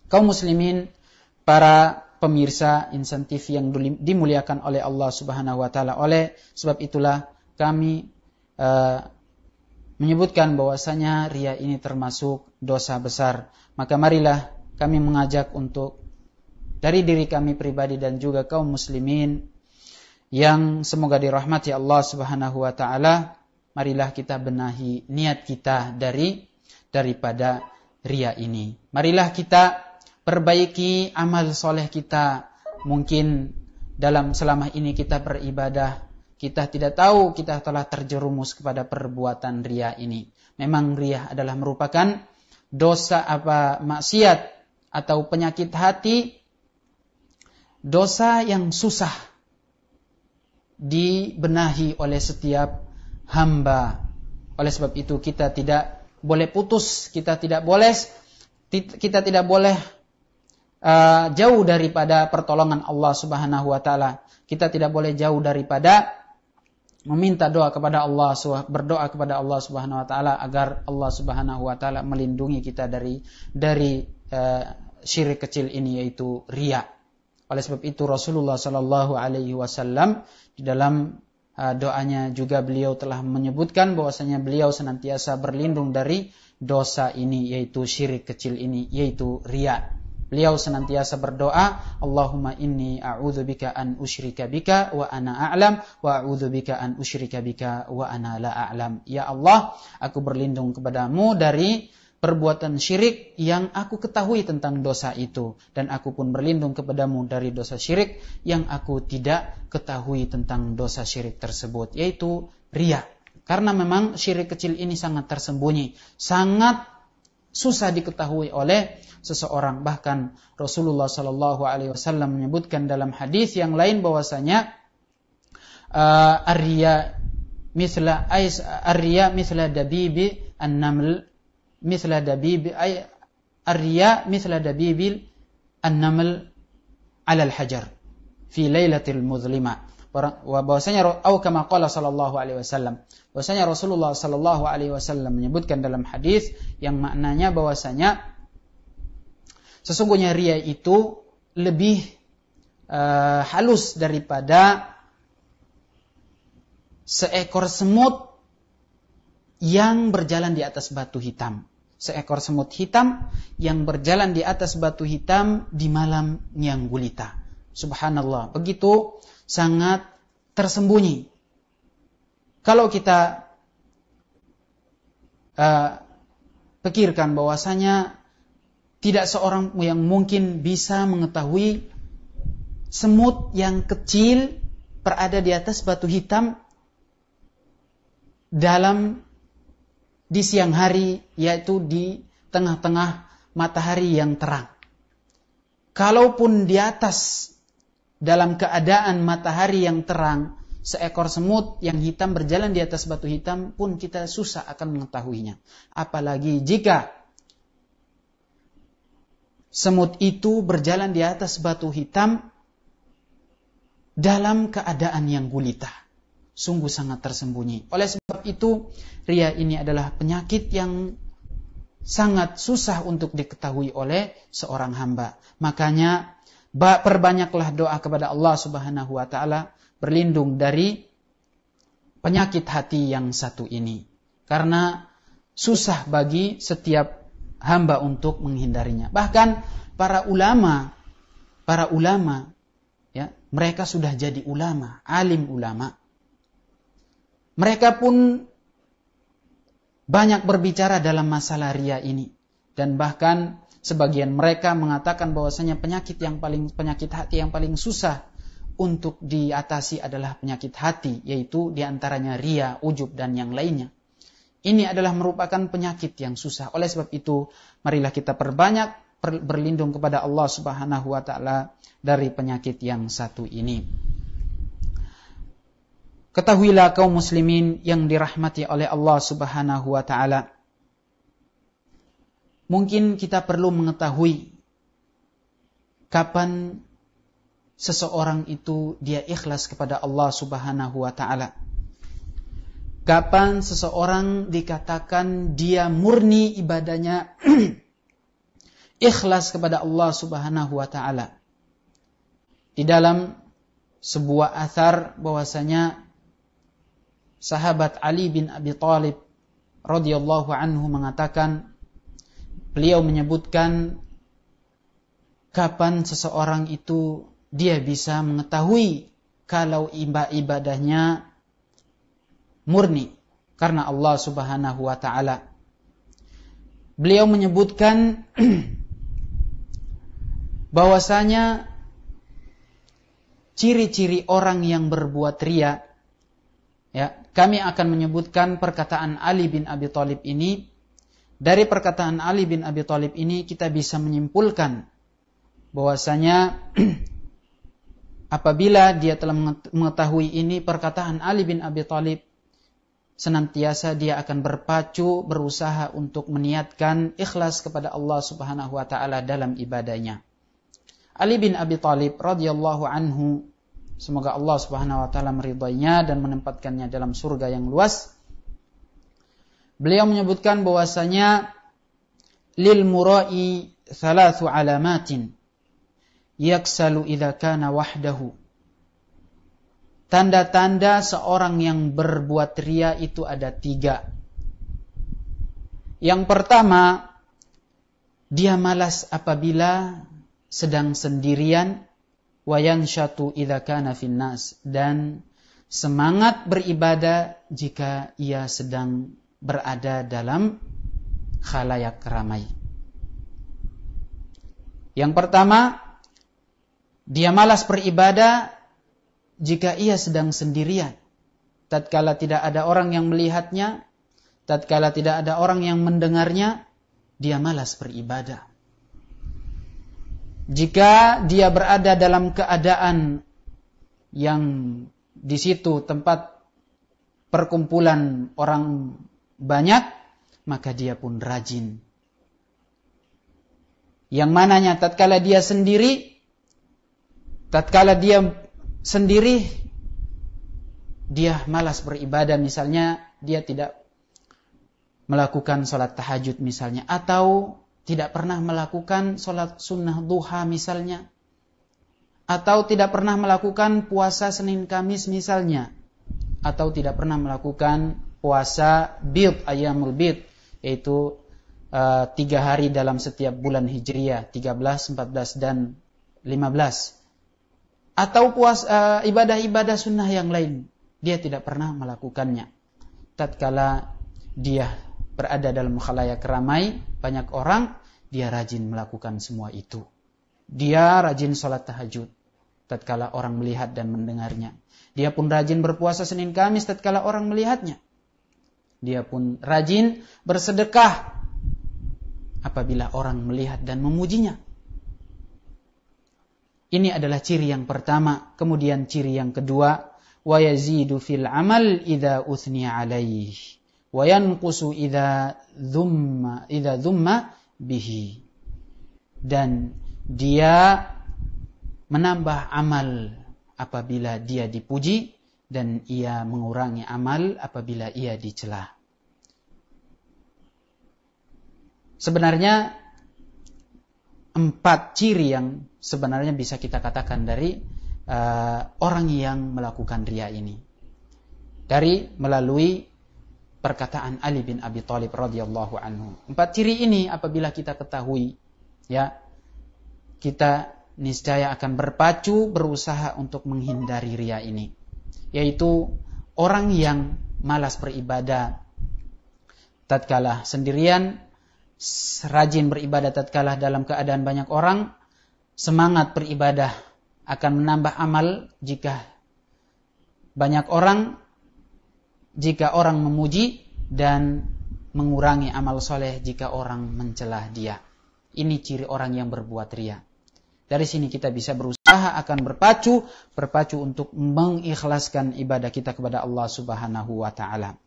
Kaum muslimin, para pemirsa Insan TV yang dimuliakan oleh Allah Subhanahu wa taala. Oleh sebab itulah kami menyebutkan bahwasanya riya ini termasuk dosa besar. Maka marilah kami mengajak untuk dari diri kami pribadi dan juga kaum muslimin yang semoga dirahmati Allah Subhanahu wa taala, marilah kita benahi niat kita daripada riya ini. Marilah kita perbaiki amal soleh kita. Mungkin selama ini kita beribadah, kita tidak tahu kita telah terjerumus kepada perbuatan riya ini. Memang riya adalah merupakan dosa maksiat atau penyakit hati, dosa yang susah dibenahi oleh setiap hamba. Oleh sebab itu kita tidak boleh putus, kita tidak boleh jauh daripada pertolongan Allah Subhanahu wa taala. Kita tidak boleh jauh daripada meminta doa kepada Allah, berdoa kepada Allah Subhanahu wa taala agar Allah Subhanahu wa taala melindungi kita dari syirik kecil ini, yaitu riya. Oleh sebab itu Rasulullah sallallahu alaihi wasallam di dalam doanya juga beliau telah menyebutkan bahwasanya beliau senantiasa berlindung dari dosa ini, yaitu syirik kecil ini, yaitu riya. Beliau senantiasa berdoa, Allahumma inni a'udzubika an usyrika bika wa ana a'lam wa a'udzubika an usyrika bika wa ana la a'lam. Ya Allah, aku berlindung kepadamu dari perbuatan syirik yang aku ketahui tentang dosa itu, dan aku pun berlindung kepadamu dari dosa syirik yang aku tidak ketahui tentang dosa syirik tersebut, yaitu riya. Karena memang syirik kecil ini sangat tersembunyi, sangat susah diketahui oleh seseorang. Bahkan Rasulullah sallallahu alaihi wasallam menyebutkan dalam hadis yang lain bahwasanya ar-riya mithla dabibi an-naml mithla dabibi ar-riya mithla dabibil an-naml 'ala al-hajar fi lailatil muzlimah. Bahwasanya atau kama qala sallallahu alaihi wasallam, bahwasanya Rasulullah sallallahu alaihi wasallam menyebutkan dalam hadis yang maknanya bahwasanya sesungguhnya riya itu lebih halus daripada seekor semut yang berjalan di atas batu hitam. Seekor semut hitam yang berjalan di atas batu hitam di malam yang gulita. Subhanallah, begitu sangat tersembunyi. Kalau kita pikirkan bahwasanya tidak seorang yang mungkin bisa mengetahui semut yang kecil berada di atas batu hitam di siang hari, yaitu di tengah-tengah matahari yang terang. Kalaupun di atas dalam keadaan matahari yang terang, seekor semut yang hitam berjalan di atas batu hitam pun kita susah akan mengetahuinya. Apalagi jika semut itu berjalan di atas batu hitam dalam keadaan yang gulita. Sungguh sangat tersembunyi. Oleh sebab itu, riya ini adalah penyakit yang sangat susah untuk diketahui oleh seorang hamba. Makanya, perbanyaklah doa kepada Allah Subhanahu wa taala berlindung dari penyakit hati yang satu ini. Karena susah bagi setiap hamba untuk menghindarinya. Bahkan para ulama ya, mereka sudah jadi ulama, alim ulama. Mereka pun banyak berbicara dalam masalah riya ini, dan bahkan sebagian mereka mengatakan bahwasanya penyakit hati yang paling susah untuk diatasi adalah penyakit hati, yaitu diantaranya riya, ujub dan yang lainnya. Ini adalah merupakan penyakit yang susah. Oleh sebab itu, marilah kita perbanyak berlindung kepada Allah Subhanahu wa taala dari penyakit yang satu ini. Ketahuilah kaum muslimin yang dirahmati oleh Allah Subhanahu wa taala, mungkin kita perlu mengetahui kapan seseorang itu dia ikhlas kepada Allah Subhanahu wa taala. Kapan seseorang dikatakan dia murni ibadahnya ikhlas kepada Allah Subhanahu wa taala. Di dalam sebuah athar bahwasanya sahabat Ali bin Abi Thalib radhiyallahu anhu mengatakan, beliau menyebutkan kapan seseorang itu dia bisa mengetahui kalau ibadahnya murni karena Allah Subhanahu wa taala. Beliau menyebutkan bahwasanya ciri-ciri orang yang berbuat riya, ya, kami akan menyebutkan perkataan Ali bin Abi Thalib ini. Dari perkataan Ali bin Abi Thalib ini kita bisa menyimpulkan bahwasanya apabila dia telah mengetahui ini perkataan Ali bin Abi Thalib, senantiasa dia akan berpacu berusaha untuk meniatkan ikhlas kepada Allah Subhanahu wa taala dalam ibadahnya. Ali bin Abi Thalib radhiyallahu anhu, semoga Allah Subhanahu wa taala meridainya dan menempatkannya dalam surga yang luas. Beliau menyebutkan bahwasanya lil mura'i thalathu alamatin yaksalu idza kana wahdahu. Tanda-tanda seorang yang berbuat riya itu ada 3. Yang pertama, dia malas apabila sedang sendirian, wa yanshatu idza kana finnas, dan semangat beribadah jika ia sedang berada dalam khalayak ramai. Yang pertama, dia malas beribadah jika ia sedang sendirian. Tatkala tidak ada orang yang melihatnya, tatkala tidak ada orang yang mendengarnya, dia malas beribadah. Jika dia berada dalam keadaan yang di situ tempat perkumpulan orang banyak, maka dia pun rajin. Yang mananya tatkala dia sendiri, dia malas beribadah, misalnya dia tidak melakukan sholat tahajud misalnya, atau tidak pernah melakukan sholat sunnah duha misalnya, atau tidak pernah melakukan puasa Senin Kamis misalnya, atau tidak pernah melakukan puasa bid, ayyamul bid, yaitu 3 hari dalam setiap bulan Hijriah, 13, 14, dan 15. Atau puasa ibadah-ibadah sunnah yang lain, dia tidak pernah melakukannya. Tatkala dia berada dalam khalayak ramai, banyak orang, dia rajin melakukan semua itu. Dia rajin sholat tahajud tatkala orang melihat dan mendengarnya. Dia pun rajin berpuasa Senin Kamis tatkala orang melihatnya. Dia pun rajin bersedekah apabila orang melihat dan memujinya. Ini adalah ciri yang pertama. Kemudian ciri yang kedua, wa yazidu fil amal idza uthniya alaihi wa yanqusu idza dhumma bihi. Dan dia menambah amal apabila dia dipuji, dan ia mengurangi amal apabila ia dicela. Sebenarnya 4 ciri yang sebenarnya bisa kita katakan dari orang yang melakukan riya ini, melalui perkataan Ali bin Abi Thalib radhiyallahu anhu. 4 ciri ini apabila kita ketahui, ya, kita niscaya akan berpacu berusaha untuk menghindari riya ini, yaitu orang yang malas beribadah tatkala sendirian, rajin beribadah tatkala dalam keadaan banyak orang, semangat beribadah akan menambah amal jika banyak orang, jika orang memuji, dan mengurangi amal soleh jika orang mencela dia. Ini ciri orang yang berbuat riya. Dari sini kita bisa berusaha akan berpacu untuk mengikhlaskan ibadah kita kepada Allah Subhanahu wa taala.